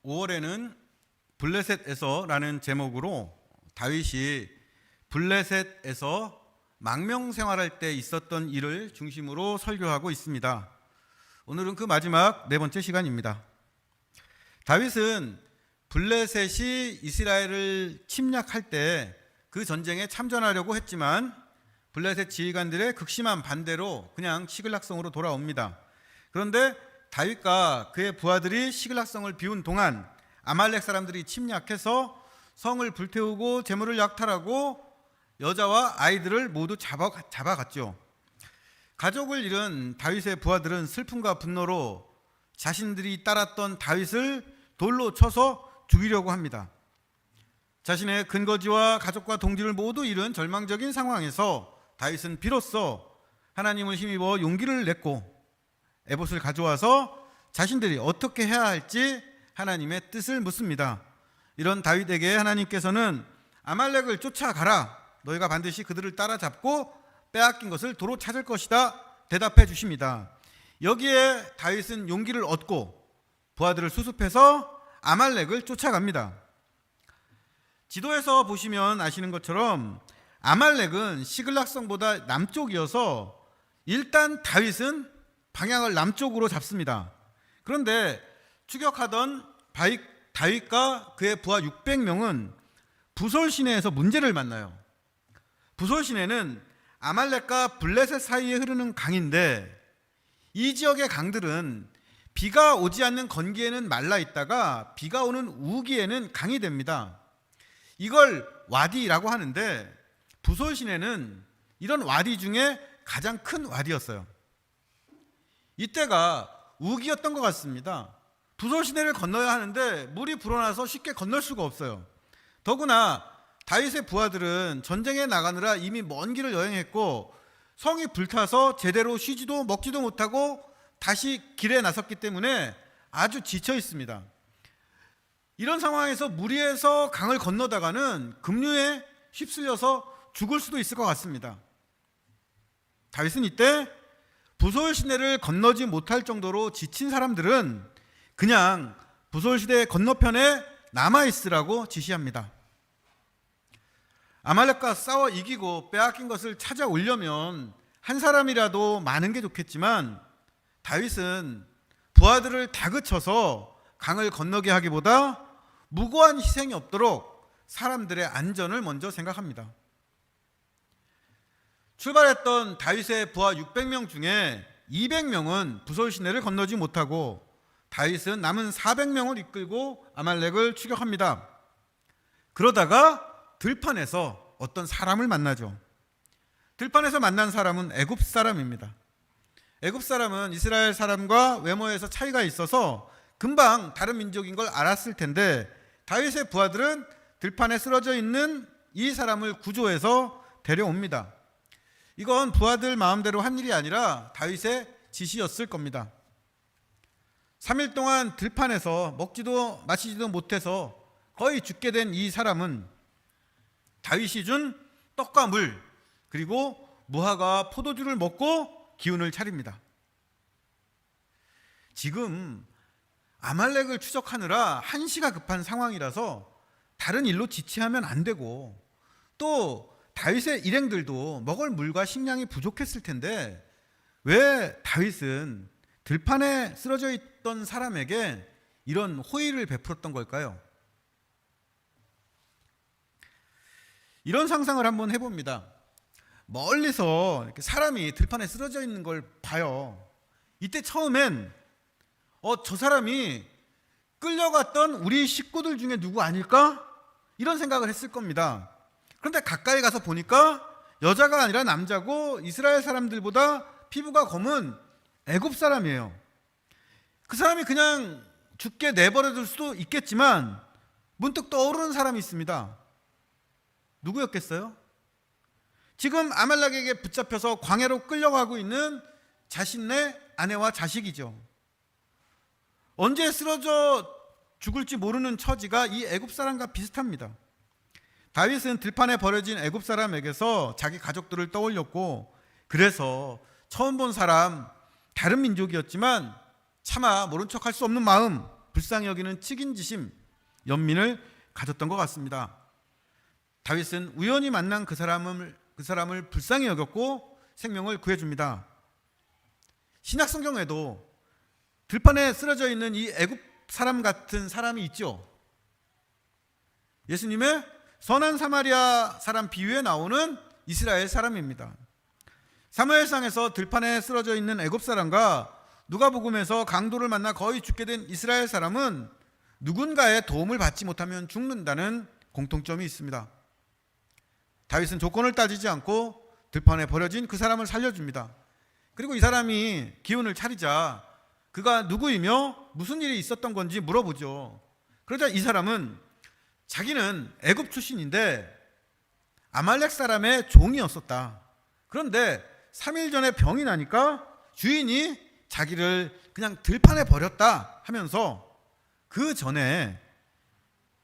5월에는 블레셋에서라는 제목으로 다윗이 블레셋에서 망명 생활할 때 있었던 일을 중심으로 설교하고 있습니다. 오늘은 그 마지막 네 번째 시간입니다. 다윗은 블레셋이 이스라엘을 침략할 때 그 전쟁에 참전하려고 했지만 블레셋 지휘관들의 극심한 반대로 그냥 시글락성으로 돌아옵니다. 그런데 다윗과 그의 부하들이 시글락성을 비운 동안 아말렉 사람들이 침략해서 성을 불태우고 재물을 약탈하고 여자와 아이들을 모두 잡아갔죠. 가족을 잃은 다윗의 부하들은 슬픔과 분노로 자신들이 따랐던 다윗을 돌로 쳐서 죽이려고 합니다. 자신의 근거지와 가족과 동지를 모두 잃은 절망적인 상황에서 다윗은 비로소 하나님을 힘입어 용기를 냈고 에봇을 가져와서 자신들이 어떻게 해야 할지 하나님의 뜻을 묻습니다. 이런 다윗에게 하나님께서는 아말렉을 쫓아가라, 너희가 반드시 그들을 따라잡고 빼앗긴 것을 도로 찾을 것이다 대답해 주십니다. 여기에 다윗은 용기를 얻고 부하들을 수습해서 아말렉을 쫓아갑니다. 지도에서 보시면 아시는 것처럼 아말렉은 시글락성보다 남쪽이어서 일단 다윗은 방향을 남쪽으로 잡습니다. 그런데 추격하던 다윗과 그의 부하 600명은 부솔 시내에서 문제를 만나요. 부솔 시내는 아말렉과 블레셋 사이에 흐르는 강인데 이 지역의 강들은 비가 오지 않는 건기에는 말라 있다가 비가 오는 우기에는 강이 됩니다. 이걸 와디라고 하는데 부솔 시내는 이런 와디 중에 가장 큰 와디였어요. 이때가 우기였던 것 같습니다. 부솔 시내를 건너야 하는데 물이 불어나서 쉽게 건널 수가 없어요. 더구나 다윗의 부하들은 전쟁에 나가느라 이미 먼 길을 여행했고 성이 불타서 제대로 쉬지도 먹지도 못하고 다시 길에 나섰기 때문에 아주 지쳐 있습니다. 이런 상황에서 무리해서 강을 건너다가는 급류에 휩쓸려서 죽을 수도 있을 것 같습니다. 다윗은 이때 부솔 시내를 건너지 못할 정도로 지친 사람들은 그냥 부솔 시내 건너편에 남아있으라고 지시합니다. 아말렉과 싸워 이기고 빼앗긴 것을 찾아오려면 한 사람이라도 많은 게 좋겠지만 다윗은 부하들을 다그쳐서 강을 건너게 하기보다 무고한 희생이 없도록 사람들의 안전을 먼저 생각합니다. 출발했던 다윗의 부하 600명 중에 200명은 부솔 시내를 건너지 못하고 다윗은 남은 400명을 이끌고 아말렉을 추격합니다. 그러다가 들판에서 어떤 사람을 만나죠. 들판에서 만난 사람은 애굽 사람입니다. 애굽 사람은 이스라엘 사람과 외모에서 차이가 있어서 금방 다른 민족인 걸 알았을 텐데 다윗의 부하들은 들판에 쓰러져 있는 이 사람을 구조해서 데려옵니다. 이건 부하들 마음대로 한 일이 아니라 다윗의 지시였을 겁니다. 3일 동안 들판에서 먹지도 마시지도 못해서 거의 죽게 된 이 사람은 다윗이 준 떡과 물 그리고 무화과 포도주를 먹고 기운을 차립니다. 지금 아말렉을 추적하느라 한시가 급한 상황이라서 다른 일로 지체하면 안 되고 또 다윗의 일행들도 먹을 물과 식량이 부족했을 텐데 왜 다윗은 들판에 쓰러져 있던 사람에게 이런 호의를 베풀었던 걸까요? 이런 상상을 한번 해봅니다. 멀리서 이렇게 사람이 들판에 쓰러져 있는 걸 봐요. 이때 처음엔 저 사람이 끌려갔던 우리 식구들 중에 누구 아닐까? 이런 생각을 했을 겁니다. 그런데 가까이 가서 보니까 여자가 아니라 남자고 이스라엘 사람들보다 피부가 검은 애굽 사람이에요. 그 사람이 그냥 죽게 내버려둘 수도 있겠지만 문득 떠오르는 사람이 있습니다. 누구였겠어요? 지금 아말렉에게 붙잡혀서 광야로 끌려가고 있는 자신의 아내와 자식이죠. 언제 쓰러져 죽을지 모르는 처지가 이 애굽 사람과 비슷합니다. 다윗은 들판에 버려진 애굽 사람에게서 자기 가족들을 떠올렸고 그래서 처음 본 사람 다른 민족이었지만 차마 모른 척할 수 없는 마음 불쌍히 여기는 측인지심, 연민을 가졌던 것 같습니다. 다윗은 우연히 만난 그 사람을 불쌍히 여겼고 생명을 구해줍니다. 신약 성경에도 들판에 쓰러져 있는 이 애굽 사람 같은 사람이 있죠. 예수님의 선한 사마리아 사람 비유에 나오는 이스라엘 사람입니다. 사무엘상에서 들판에 쓰러져 있는 애굽 사람과 누가복음에서 강도를 만나 거의 죽게 된 이스라엘 사람은 누군가의 도움을 받지 못하면 죽는다는 공통점이 있습니다. 다윗은 조건을 따지지 않고 들판에 버려진 그 사람을 살려줍니다. 그리고 이 사람이 기운을 차리자 그가 누구이며 무슨 일이 있었던 건지 물어보죠. 그러자 이 사람은 자기는 애굽 출신인데 아말렉 사람의 종이었었다. 그런데 3일 전에 병이 나니까 주인이 자기를 그냥 들판에 버렸다 하면서 그 전에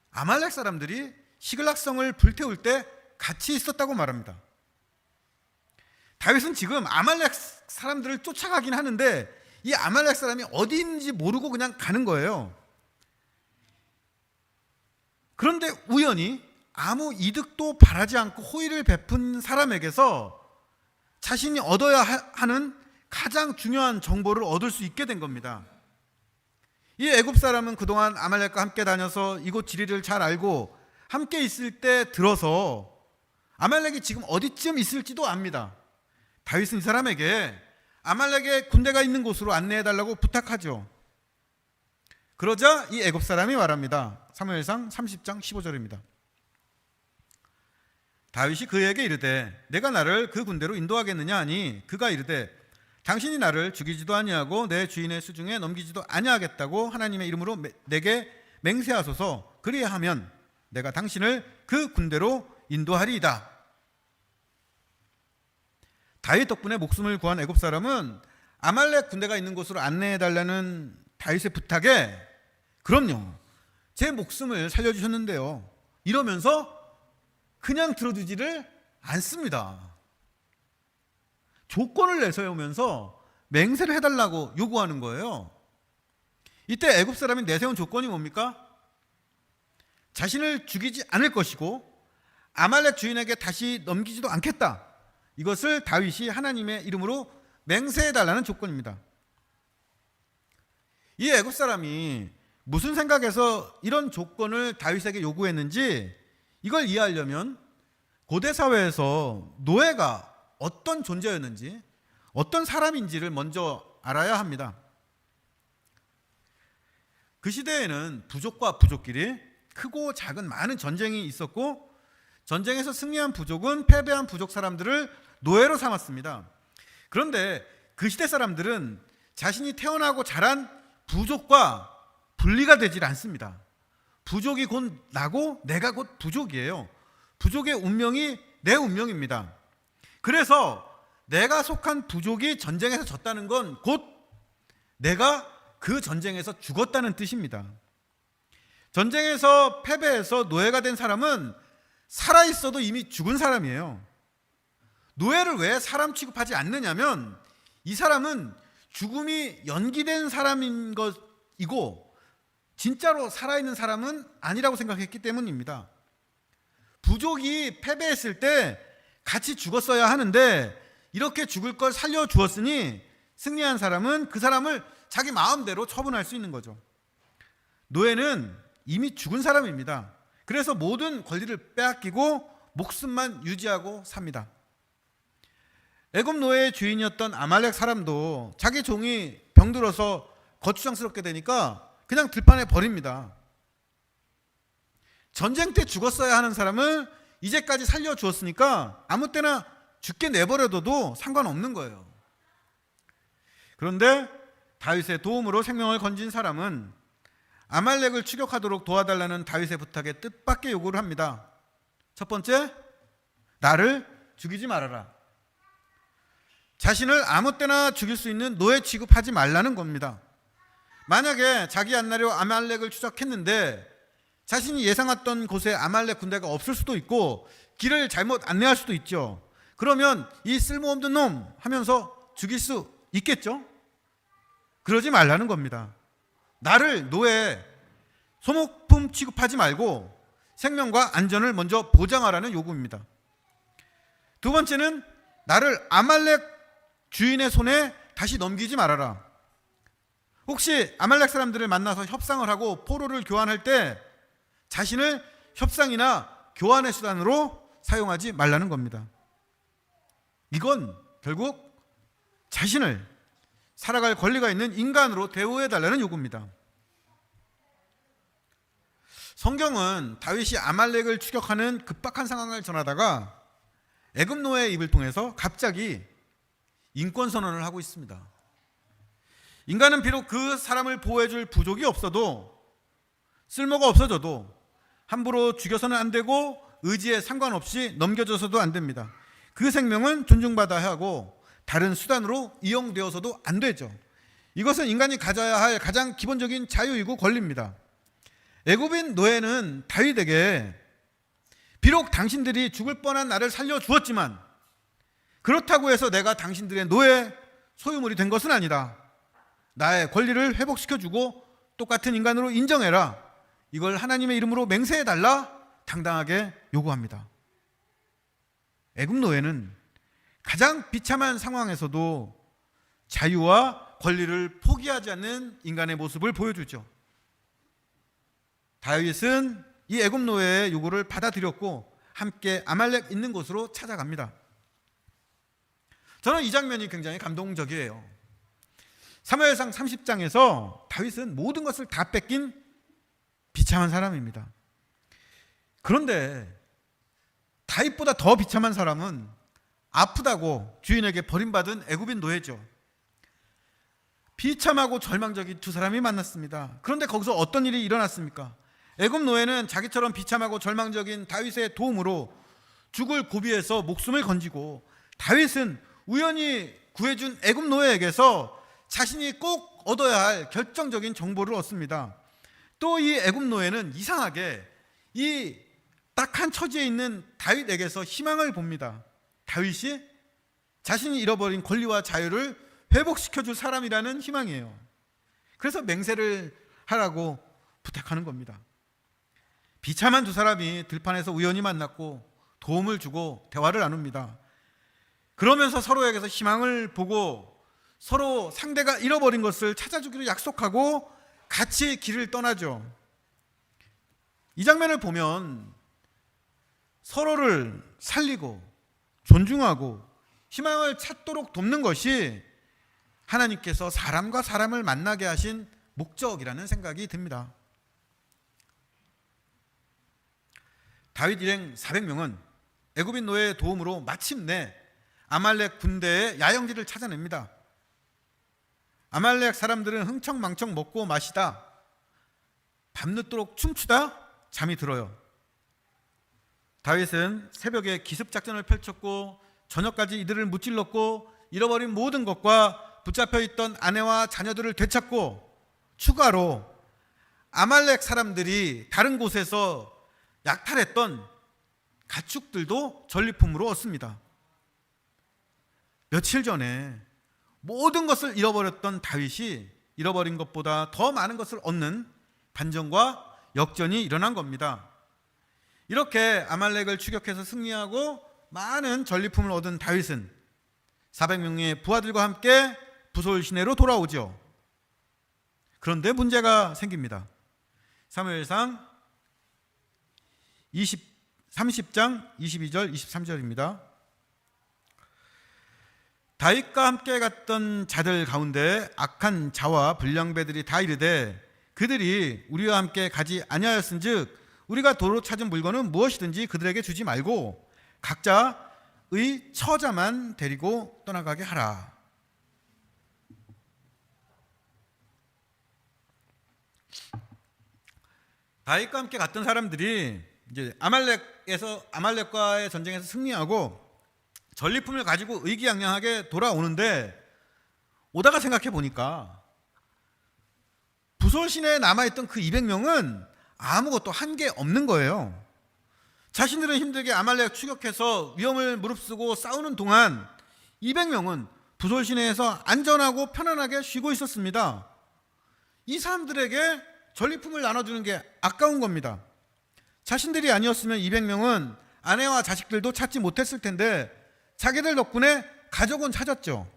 아말렉 사람들이 시글락성을 불태울 때 같이 있었다고 말합니다. 다윗은 지금 아말렉 사람들을 쫓아가긴 하는데 이 아말렉 사람이 어디 있는지 모르고 그냥 가는 거예요. 그런데 우연히 아무 이득도 바라지 않고 호의를 베푼 사람에게서 자신이 얻어야 하는 가장 중요한 정보를 얻을 수 있게 된 겁니다. 이 애굽 사람은 그동안 아말렉과 함께 다녀서 이곳 지리를 잘 알고 함께 있을 때 들어서 아말렉이 지금 어디쯤 있을지도 압니다. 다윗은 이 사람에게 아말렉의 군대가 있는 곳으로 안내해달라고 부탁하죠. 그러자 이 애굽 사람이 말합니다. 사무엘상 30장 15절입니다. 다윗이 그에게 이르되 내가 나를 그 군대로 인도하겠느냐 하니 그가 이르되 당신이 나를 죽이지도 아니하고 내 주인의 수중에 넘기지도 아니하겠다고 하나님의 이름으로 내게 맹세하소서. 그리하면 내가 당신을 그 군대로 인도하리이다. 다윗 덕분에 목숨을 구한 애굽 사람은 아말렉 군대가 있는 곳으로 안내해달라는 다윗의 부탁에 그럼요, 제 목숨을 살려주셨는데요, 이러면서 그냥 들어주지를 않습니다. 조건을 내세우면서 맹세를 해달라고 요구하는 거예요. 이때 애굽 사람이 내세운 조건이 뭡니까? 자신을 죽이지 않을 것이고 아말렉 주인에게 다시 넘기지도 않겠다. 이것을 다윗이 하나님의 이름으로 맹세해달라는 조건입니다. 이 애굽 사람이 무슨 생각에서 이런 조건을 다윗에게 요구했는지 이걸 이해하려면 고대 사회에서 노예가 어떤 존재였는지, 어떤 사람인지를 먼저 알아야 합니다. 그 시대에는 부족과 부족끼리 크고 작은 많은 전쟁이 있었고 전쟁에서 승리한 부족은 패배한 부족 사람들을 노예로 삼았습니다. 그런데 그 시대 사람들은 자신이 태어나고 자란 부족과 분리가 되질 않습니다. 부족이 곧 나고 내가 곧 부족이에요. 부족의 운명이 내 운명입니다. 그래서 내가 속한 부족이 전쟁에서 졌다는 건 곧 내가 그 전쟁에서 죽었다는 뜻입니다. 전쟁에서 패배해서 노예가 된 사람은 살아있어도 이미 죽은 사람이에요. 노예를 왜 사람 취급하지 않느냐면 이 사람은 죽음이 연기된 사람인 것이고 진짜로 살아있는 사람은 아니라고 생각했기 때문입니다. 부족이 패배했을 때 같이 죽었어야 하는데 이렇게 죽을 걸 살려주었으니 승리한 사람은 그 사람을 자기 마음대로 처분할 수 있는 거죠. 노예는 이미 죽은 사람입니다. 그래서 모든 권리를 빼앗기고 목숨만 유지하고 삽니다. 애굽 노예의 주인이었던 아말렉 사람도 자기 종이 병들어서 거추장스럽게 되니까 그냥 들판에 버립니다. 전쟁 때 죽었어야 하는 사람을 이제까지 살려주었으니까 아무 때나 죽게 내버려둬도 상관없는 거예요. 그런데 다윗의 도움으로 생명을 건진 사람은 아말렉을 추격하도록 도와달라는 다윗의 부탁에 뜻밖의 요구를 합니다. 첫 번째, 나를 죽이지 말아라. 자신을 아무 때나 죽일 수 있는 노예 취급하지 말라는 겁니다. 만약에 자기 안나려 아말렉을 추적했는데 자신이 예상했던 곳에 아말렉 군대가 없을 수도 있고 길을 잘못 안내할 수도 있죠. 그러면 이 쓸모없는 놈 하면서 죽일 수 있겠죠? 그러지 말라는 겁니다. 나를 노예, 소모품 취급하지 말고 생명과 안전을 먼저 보장하라는 요구입니다. 두 번째는 나를 아말렉 주인의 손에 다시 넘기지 말아라. 혹시 아말렉 사람들을 만나서 협상을 하고 포로를 교환할 때 자신을 협상이나 교환의 수단으로 사용하지 말라는 겁니다. 이건 결국 자신을 살아갈 권리가 있는 인간으로 대우해달라는 요구입니다. 성경은 다윗이 아말렉을 추격하는 급박한 상황을 전하다가 애굽 노예의 입을 통해서 갑자기 인권 선언을 하고 있습니다. 인간은 비록 그 사람을 보호해줄 부족이 없어도, 쓸모가 없어져도 함부로 죽여서는 안 되고 의지에 상관없이 넘겨져서도 안 됩니다. 그 생명은 존중받아야 하고 다른 수단으로 이용되어서도 안 되죠. 이것은 인간이 가져야 할 가장 기본적인 자유이고 권리입니다. 애굽인 노예는 다윗에게 비록 당신들이 죽을 뻔한 나를 살려주었지만 그렇다고 해서 내가 당신들의 노예 소유물이 된 것은 아니다. 나의 권리를 회복시켜주고 똑같은 인간으로 인정해라. 이걸 하나님의 이름으로 맹세해달라 당당하게 요구합니다. 애굽 노예는 가장 비참한 상황에서도 자유와 권리를 포기하지 않는 인간의 모습을 보여주죠. 다윗은 이 애굽 노예의 요구를 받아들였고 함께 아말렉 있는 곳으로 찾아갑니다. 저는 이 장면이 굉장히 감동적이에요. 사무엘상 30장에서 다윗은 모든 것을 다 뺏긴 비참한 사람입니다. 그런데 다윗보다 더 비참한 사람은 아프다고 주인에게 버림받은 애굽인 노예죠. 비참하고 절망적인 두 사람이 만났습니다. 그런데 거기서 어떤 일이 일어났습니까? 애굽 노예는 자기처럼 비참하고 절망적인 다윗의 도움으로 죽을 고비에서 목숨을 건지고, 다윗은 우연히 구해준 애굽 노예에게서 자신이 꼭 얻어야 할 결정적인 정보를 얻습니다. 또 이 애굽 노예는 이상하게 이 딱한 처지에 있는 다윗에게서 희망을 봅니다. 다윗이 자신이 잃어버린 권리와 자유를 회복시켜줄 사람이라는 희망이에요. 그래서 맹세를 하라고 부탁하는 겁니다. 비참한 두 사람이 들판에서 우연히 만났고 도움을 주고 대화를 나눕니다. 그러면서 서로에게서 희망을 보고 서로 상대가 잃어버린 것을 찾아주기로 약속하고 같이 길을 떠나죠. 이 장면을 보면 서로를 살리고 존중하고 희망을 찾도록 돕는 것이 하나님께서 사람과 사람을 만나게 하신 목적이라는 생각이 듭니다. 다윗 일행 400명은 애굽인 노예의 도움으로 마침내 아말렉 군대의 야영지를 찾아냅니다. 아말렉 사람들은 흥청망청 먹고 마시다 밤늦도록 춤추다 잠이 들어요. 다윗은 새벽에 기습작전을 펼쳤고 저녁까지 이들을 무찔렀고 잃어버린 모든 것과 붙잡혀 있던 아내와 자녀들을 되찾고 추가로 아말렉 사람들이 다른 곳에서 약탈했던 가축들도 전리품으로 얻습니다. 며칠 전에 모든 것을 잃어버렸던 다윗이 잃어버린 것보다 더 많은 것을 얻는 반전과 역전이 일어난 겁니다. 이렇게 아말렉을 추격해서 승리하고 많은 전리품을 얻은 다윗은 400명의 부하들과 함께 부솔 시내로 돌아오죠. 그런데 문제가 생깁니다. 사무엘상 30장 22절 23절입니다. 다윗과 함께 갔던 자들 가운데 악한 자와 불량배들이 다 이르되 그들이 우리와 함께 가지 아니하였은즉 우리가 도로 찾은 물건은 무엇이든지 그들에게 주지 말고 각자의 처자만 데리고 떠나가게 하라. 다윗과 함께 갔던 사람들이 이제 아말렉과의 전쟁에서 승리하고 전리품을 가지고 의기양양하게 돌아오는데 오다가 생각해 보니까 부솔 시내에 남아있던 그 200명은 아무것도 한 게 없는 거예요. 자신들은 힘들게 아말렉 추격해서 위험을 무릅쓰고 싸우는 동안 200명은 부솔 시내에서 안전하고 편안하게 쉬고 있었습니다. 이 사람들에게 전리품을 나눠주는 게 아까운 겁니다. 자신들이 아니었으면 200명은 아내와 자식들도 찾지 못했을 텐데 자기들 덕분에 가족은 찾았죠.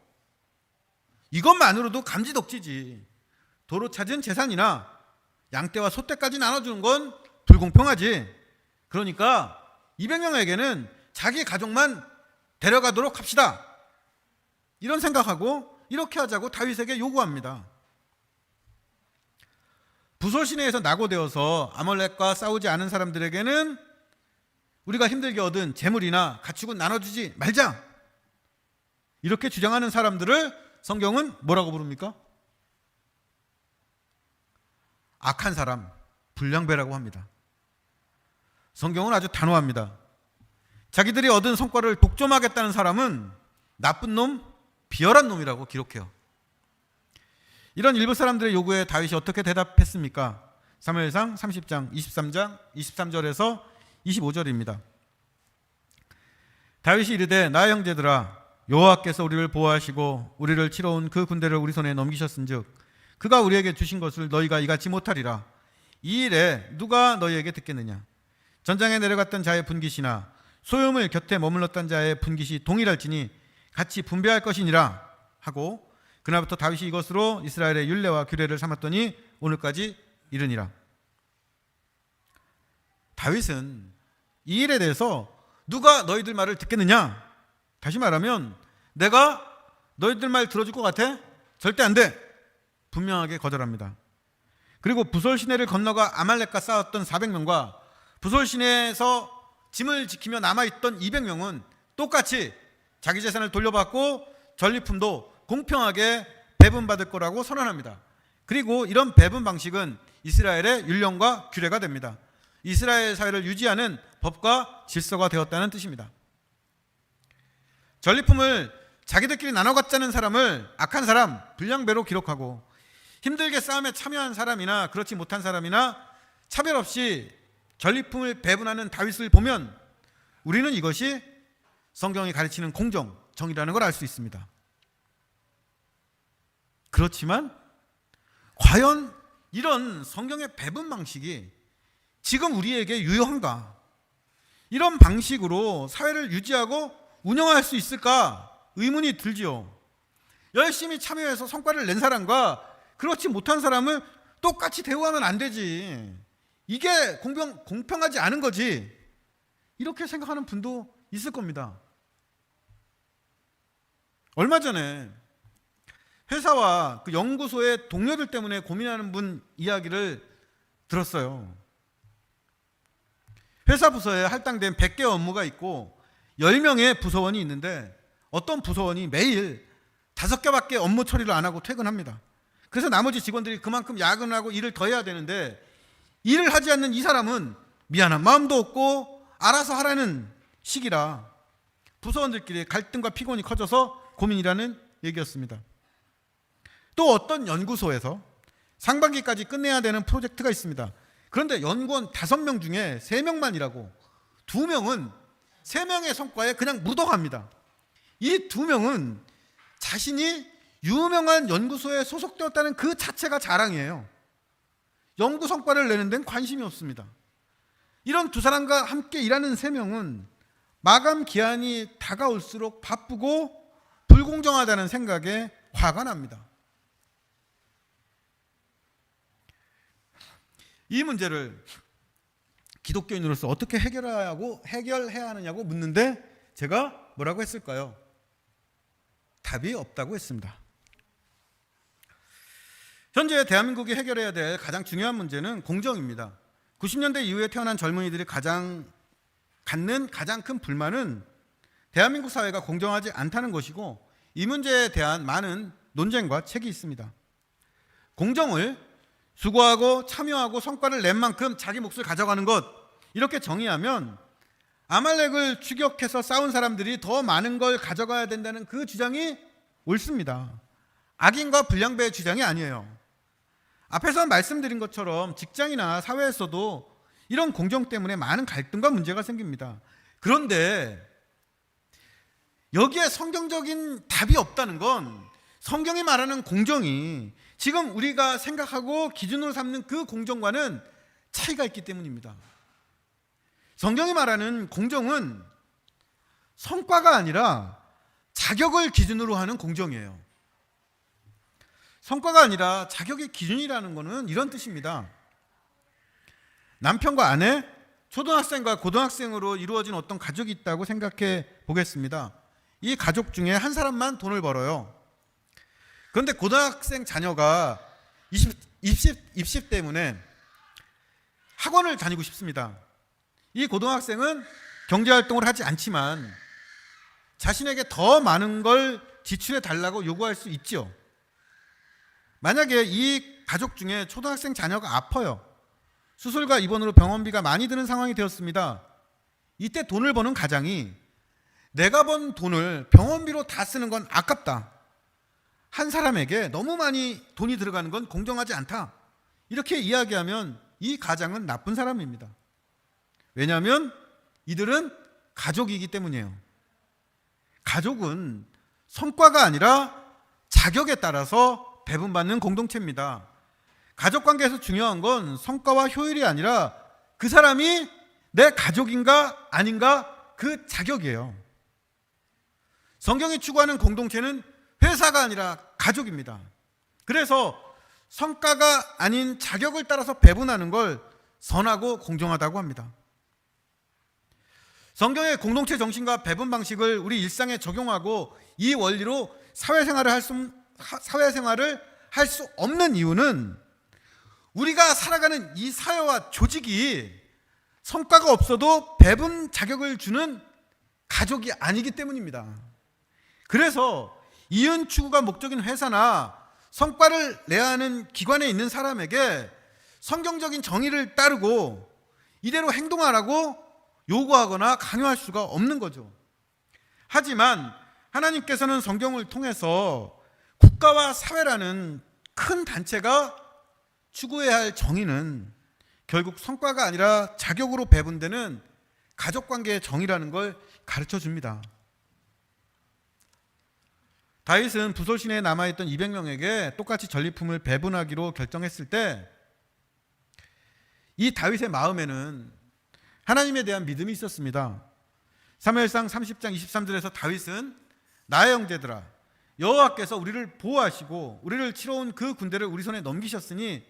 이것만으로도 감지덕지지. 도로 찾은 재산이나 양떼와 소떼까지 나눠주는 건 불공평하지. 그러니까 200명에게는 자기 가족만 데려가도록 합시다. 이런 생각하고 이렇게 하자고 다윗에게 요구합니다. 부솔 시내에서 낙오되어서 아말렉과 싸우지 않은 사람들에게는 우리가 힘들게 얻은 재물이나 가축은 나눠주지 말자. 이렇게 주장하는 사람들을 성경은 뭐라고 부릅니까? 악한 사람, 불량배라고 합니다. 성경은 아주 단호합니다. 자기들이 얻은 성과를 독점하겠다는 사람은 나쁜 놈, 비열한 놈이라고 기록해요. 이런 일부 사람들의 요구에 다윗이 어떻게 대답했습니까? 사무엘상 30장 23장 23절에서 25절입니다. 다윗이 이르되 나의 형제들아 여호와께서 우리를 보호하시고 우리를 치러 온 그 군대를 우리 손에 넘기셨은즉 그가 우리에게 주신 것을 너희가 이같이 못하리라. 이 일에 누가 너희에게 듣겠느냐? 전장에 내려갔던 자의 분깃이나 소유물 곁에 머물렀던 자의 분깃이 동일할지니 같이 분배할 것이니라 하고 그날부터 다윗이 이것으로 이스라엘의 율례와 규례를 삼았더니 오늘까지 이르니라. 다윗은 이 일에 대해서 누가 너희들 말을 듣겠느냐? 다시 말하면 내가 너희들 말 들어줄 것 같아? 절대 안 돼. 분명하게 거절합니다. 그리고 부솔 시내를 건너가 아말렉과 싸웠던 400명과 부솔 시내에서 짐을 지키며 남아있던 200명은 똑같이 자기 재산을 돌려받고 전리품도 공평하게 배분받을 거라고 선언합니다. 그리고 이런 배분 방식은 이스라엘의 율령과 규례가 됩니다. 이스라엘 사회를 유지하는 법과 질서가 되었다는 뜻입니다. 전리품을 자기들끼리 나눠 갖자는 사람을 악한 사람, 불량배로 기록하고 힘들게 싸움에 참여한 사람이나 그렇지 못한 사람이나 차별 없이 전리품을 배분하는 다윗을 보면 우리는 이것이 성경이 가르치는 공정, 정의라는 걸 알 수 있습니다. 그렇지만 과연 이런 성경의 배분 방식이 지금 우리에게 유효한가? 이런 방식으로 사회를 유지하고 운영할 수 있을까? 의문이 들지요. 열심히 참여해서 성과를 낸 사람과 그렇지 못한 사람을 똑같이 대우하면 안 되지. 이게 공평하지 않은 거지. 이렇게 생각하는 분도 있을 겁니다. 얼마 전에 회사와 그 연구소의 동료들 때문에 고민하는 분 이야기를 들었어요. 회사 부서에 할당된 100개 업무가 있고 10명의 부서원이 있는데 어떤 부서원이 매일 5개밖에 업무 처리를 안 하고 퇴근합니다. 그래서 나머지 직원들이 그만큼 야근을 하고 일을 더 해야 되는데 일을 하지 않는 이 사람은 미안한 마음도 없고 알아서 하라는 식이라 부서원들끼리 갈등과 피곤이 커져서 고민이라는 얘기였습니다. 또 어떤 연구소에서 상반기까지 끝내야 되는 프로젝트가 있습니다. 그런데 연구원 5명 중에 3명만 일하고 2명은 3명의 성과에 그냥 묻어갑니다. 이 2명은 자신이 유명한 연구소에 소속되었다는 그 자체가 자랑이에요. 연구 성과를 내는 데는 관심이 없습니다. 이런 두 사람과 함께 일하는 3명은 마감 기한이 다가올수록 바쁘고 불공정하다는 생각에 화가 납니다. 이 문제를 기독교인으로서 어떻게 해결해야 하느냐고 묻는데 제가 뭐라고 했을까요? 답이 없다고 했습니다. 현재 대한민국이 해결해야 될 가장 중요한 문제는 공정입니다. 90년대 이후에 태어난 젊은이들이 갖는 가장 큰 불만은 대한민국 사회가 공정하지 않다는 것이고 이 문제에 대한 많은 논쟁과 책이 있습니다. 공정을 수고하고 참여하고 성과를 낸 만큼 자기 몫을 가져가는 것, 이렇게 정의하면 아말렉을 추격해서 싸운 사람들이 더 많은 걸 가져가야 된다는 그 주장이 옳습니다. 악인과 불량배의 주장이 아니에요. 앞에서 말씀드린 것처럼 직장이나 사회에서도 이런 공정 때문에 많은 갈등과 문제가 생깁니다. 그런데 여기에 성경적인 답이 없다는 건 성경이 말하는 공정이 지금 우리가 생각하고 기준으로 삼는 그 공정과는 차이가 있기 때문입니다. 성경이 말하는 공정은 성과가 아니라 자격을 기준으로 하는 공정이에요. 성과가 아니라 자격의 기준이라는 것은 이런 뜻입니다. 남편과 아내, 초등학생과 고등학생으로 이루어진 어떤 가족이 있다고 생각해 보겠습니다. 이 가족 중에 한 사람만 돈을 벌어요. 그런데 고등학생 자녀가 입시 때문에 학원을 다니고 싶습니다. 이 고등학생은 경제활동을 하지 않지만 자신에게 더 많은 걸 지출해 달라고 요구할 수 있죠. 만약에 이 가족 중에 초등학생 자녀가 아파요. 수술과 입원으로 병원비가 많이 드는 상황이 되었습니다. 이때 돈을 버는 가장이 내가 번 돈을 병원비로 다 쓰는 건 아깝다. 한 사람에게 너무 많이 돈이 들어가는 건 공정하지 않다. 이렇게 이야기하면 이 가장은 나쁜 사람입니다. 왜냐하면 이들은 가족이기 때문이에요. 가족은 성과가 아니라 자격에 따라서 배분받는 공동체입니다. 가족관계에서 중요한 건 성과와 효율이 아니라 그 사람이 내 가족인가 아닌가 그 자격이에요. 성경이 추구하는 공동체는 회사가 아니라 가족입니다. 그래서 성과가 아닌 자격을 따라서 배분하는 걸 선하고 공정하다고 합니다. 성경의 공동체 정신과 배분 방식을 우리 일상에 적용하고 이 원리로 사회생활을 할 수 없는 이유는 우리가 살아가는 이 사회와 조직이 성과가 없어도 배분 자격을 주는 가족이 아니기 때문입니다. 그래서 이윤 추구가 목적인 회사나 성과를 내야 하는 기관에 있는 사람에게 성경적인 정의를 따르고 이대로 행동하라고 요구하거나 강요할 수가 없는 거죠. 하지만 하나님께서는 성경을 통해서 국가와 사회라는 큰 단체가 추구해야 할 정의는 결국 성과가 아니라 자격으로 배분되는 가족관계의 정의라는 걸 가르쳐 줍니다. 다윗은 부솔 시내에 남아있던 200명에게 똑같이 전리품을 배분하기로 결정했을 때 이 다윗의 마음에는 하나님에 대한 믿음이 있었습니다. 사무엘상 30장 23절에서 다윗은 나의 형제들아 여호와께서 우리를 보호하시고 우리를 치러 온 그 군대를 우리 손에 넘기셨으니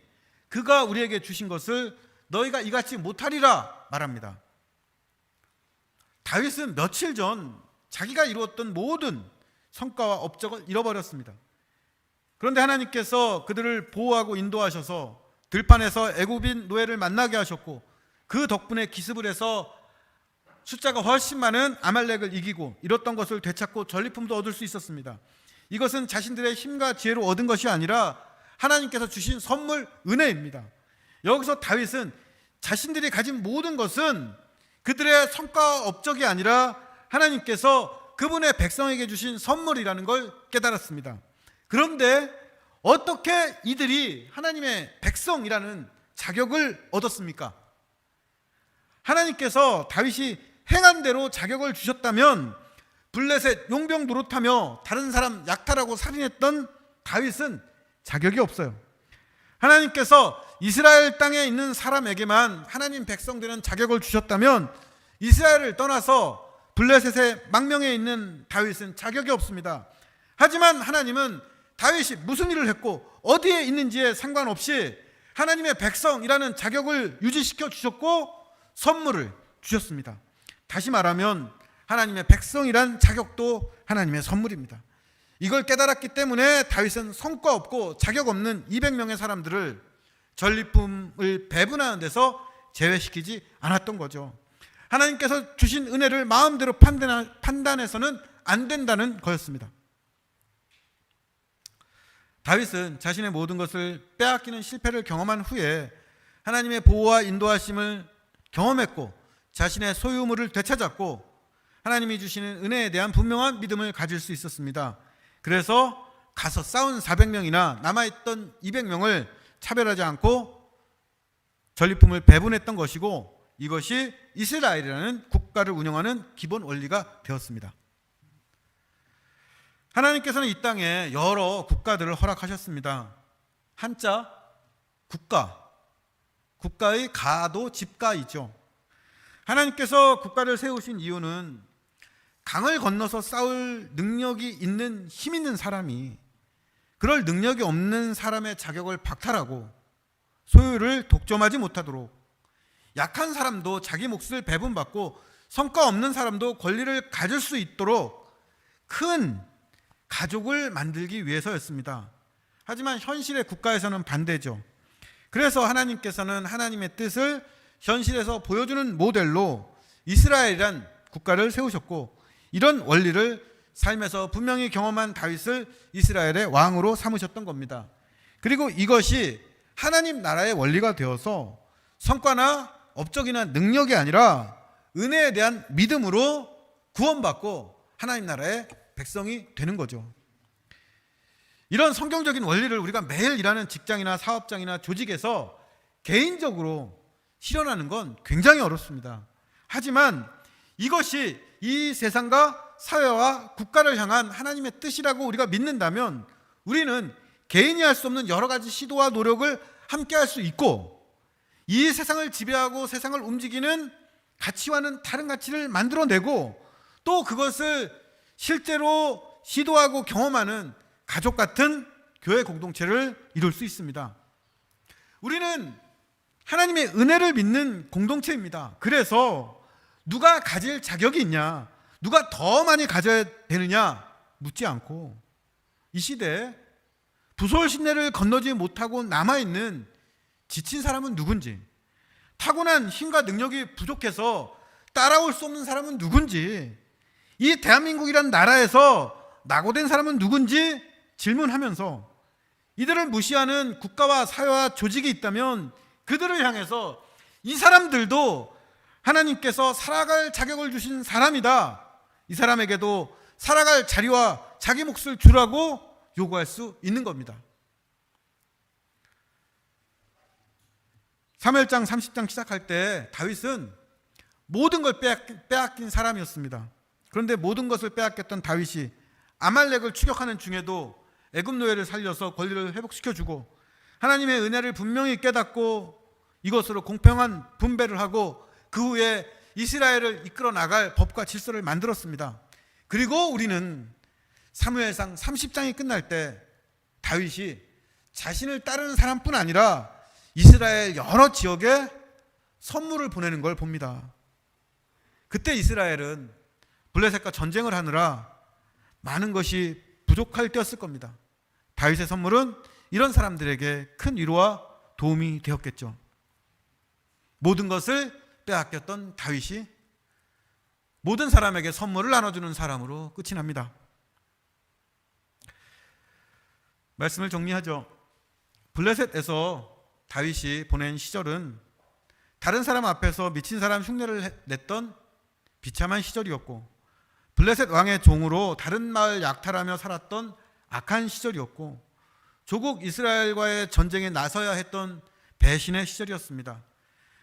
그가 우리에게 주신 것을 너희가 이같이 못하리라 말합니다. 다윗은 며칠 전 자기가 이루었던 모든 성과와 업적을 잃어버렸습니다. 그런데 하나님께서 그들을 보호하고 인도하셔서 들판에서 애굽인 노예를 만나게 하셨고 그 덕분에 기습을 해서 숫자가 훨씬 많은 아말렉을 이기고 잃었던 것을 되찾고 전리품도 얻을 수 있었습니다. 이것은 자신들의 힘과 지혜로 얻은 것이 아니라 하나님께서 주신 선물 은혜입니다. 여기서 다윗은 자신들이 가진 모든 것은 그들의 성과 업적이 아니라 하나님께서 그분의 백성에게 주신 선물이라는 걸 깨달았습니다. 그런데 어떻게 이들이 하나님의 백성이라는 자격을 얻었습니까? 하나님께서 다윗이 행한 대로 자격을 주셨다면 블레셋 용병 노릇하며 다른 사람 약탈하고 살인했던 다윗은 자격이 없어요. 하나님께서 이스라엘 땅에 있는 사람에게만 하나님 백성 되는 자격을 주셨다면 이스라엘을 떠나서 블레셋의 망명에 있는 다윗은 자격이 없습니다. 하지만 하나님은 다윗이 무슨 일을 했고 어디에 있는지에 상관없이 하나님의 백성이라는 자격을 유지시켜 주셨고 선물을 주셨습니다. 다시 말하면 하나님의 백성이란 자격도 하나님의 선물입니다. 이걸 깨달았기 때문에 다윗은 성과 없고 자격 없는 200명의 사람들을 전리품을 배분하는 데서 제외시키지 않았던 거죠. 하나님께서 주신 은혜를 마음대로 판단해서는 안 된다는 거였습니다. 다윗은 자신의 모든 것을 빼앗기는 실패를 경험한 후에 하나님의 보호와 인도하심을 경험했고 자신의 소유물을 되찾았고 하나님이 주시는 은혜에 대한 분명한 믿음을 가질 수 있었습니다. 그래서 가서 싸운 400명이나 남아있던 200명을 차별하지 않고 전리품을 배분했던 것이고 이것이 이스라엘이라는 국가를 운영하는 기본 원리가 되었습니다. 하나님께서는 이 땅에 여러 국가들을 허락하셨습니다. 한자 국가, 국가의 가도 집가이죠. 하나님께서 국가를 세우신 이유는 강을 건너서 싸울 능력이 있는 힘 있는 사람이 그럴 능력이 없는 사람의 자격을 박탈하고 소유를 독점하지 못하도록, 약한 사람도 자기 몫을 배분받고 성과 없는 사람도 권리를 가질 수 있도록 큰 가족을 만들기 위해서였습니다. 하지만 현실의 국가에서는 반대죠. 그래서 하나님께서는 하나님의 뜻을 현실에서 보여주는 모델로 이스라엘이란 국가를 세우셨고, 이런 원리를 삶에서 분명히 경험한 다윗을 이스라엘의 왕으로 삼으셨던 겁니다. 그리고 이것이 하나님 나라의 원리가 되어서 성과나 업적이나 능력이 아니라 은혜에 대한 믿음으로 구원받고 하나님 나라의 백성이 되는 거죠. 이런 성경적인 원리를 우리가 매일 일하는 직장이나 사업장이나 조직에서 개인적으로 실현하는 건 굉장히 어렵습니다. 하지만 이것이 이 세상과 사회와 국가를 향한 하나님의 뜻이라고 우리가 믿는다면 우리는 개인이 할 수 없는 여러 가지 시도와 노력을 함께 할 수 있고, 이 세상을 지배하고 세상을 움직이는 가치와는 다른 가치를 만들어내고 또 그것을 실제로 시도하고 경험하는 가족 같은 교회 공동체를 이룰 수 있습니다. 우리는 하나님의 은혜를 믿는 공동체입니다. 그래서 누가 가질 자격이 있냐, 누가 더 많이 가져야 되느냐 묻지 않고, 이 시대에 부솔 신뢰를 건너지 못하고 남아있는 지친 사람은 누군지, 타고난 힘과 능력이 부족해서 따라올 수 없는 사람은 누군지, 이 대한민국이란 나라에서 낙오된 사람은 누군지 질문하면서 이들을 무시하는 국가와 사회와 조직이 있다면 그들을 향해서 이 사람들도 하나님께서 살아갈 자격을 주신 사람이다, 이 사람에게도 살아갈 자리와 자기 몫을 주라고 요구할 수 있는 겁니다. 사무엘장 30장 시작할 때 다윗은 모든 걸 빼앗긴 사람이었습니다. 그런데 모든 것을 빼앗겼던 다윗이 아말렉을 추격하는 중에도 애굽 노예를 살려서 권리를 회복시켜주고 하나님의 은혜를 분명히 깨닫고 이것으로 공평한 분배를 하고 그 후에 이스라엘을 이끌어 나갈 법과 질서를 만들었습니다. 그리고 우리는 사무엘상 30장이 끝날 때 다윗이 자신을 따르는 사람뿐 아니라 이스라엘 여러 지역에 선물을 보내는 걸 봅니다. 그때 이스라엘은 블레셋과 전쟁을 하느라 많은 것이 부족할 때였을 겁니다. 다윗의 선물은 이런 사람들에게 큰 위로와 도움이 되었겠죠. 모든 것을 빼앗겼던 다윗이 모든 사람에게 선물을 나눠주는 사람으로 끝이 납니다. 말씀을 정리하죠. 블레셋에서 다윗이 보낸 시절은 다른 사람 앞에서 미친 사람 흉내를 냈던 비참한 시절이었고, 블레셋 왕의 종으로 다른 마을 약탈하며 살았던 악한 시절이었고, 조국 이스라엘과의 전쟁에 나서야 했던 배신의 시절이었습니다.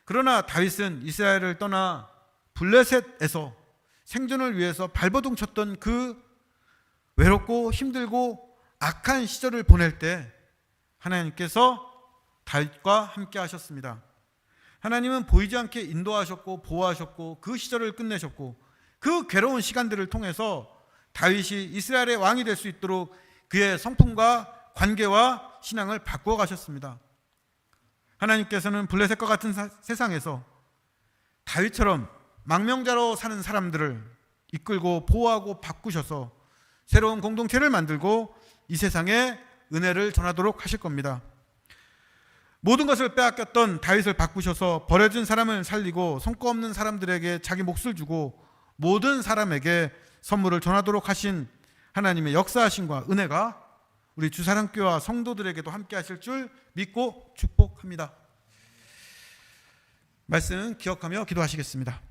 그러나 다윗은 이스라엘을 떠나 블레셋에서 생존을 위해서 발버둥 쳤던 그 외롭고 힘들고 악한 시절을 보낼 때 하나님께서 다윗과 함께 하셨습니다. 하나님은 보이지 않게 인도하셨고 보호하셨고 그 시절을 끝내셨고, 그 괴로운 시간들을 통해서 다윗이 이스라엘의 왕이 될 수 있도록 그의 성품과 관계와 신앙을 바꾸어 가셨습니다. 하나님께서는 블레셋과 같은 세상에서 다윗처럼 망명자로 사는 사람들을 이끌고 보호하고 바꾸셔서 새로운 공동체를 만들고 이 세상에 은혜를 전하도록 하실 겁니다. 모든 것을 빼앗겼던 다윗을 바꾸셔서 버려진 사람을 살리고 성과 없는 사람들에게 자기 몫을 주고 모든 사람에게 선물을 전하도록 하신 하나님의 역사하심과 은혜가 우리 주사랑교회와 성도들에게도 함께 하실 줄 믿고 축복합니다. 말씀 기억하며 기도하시겠습니다.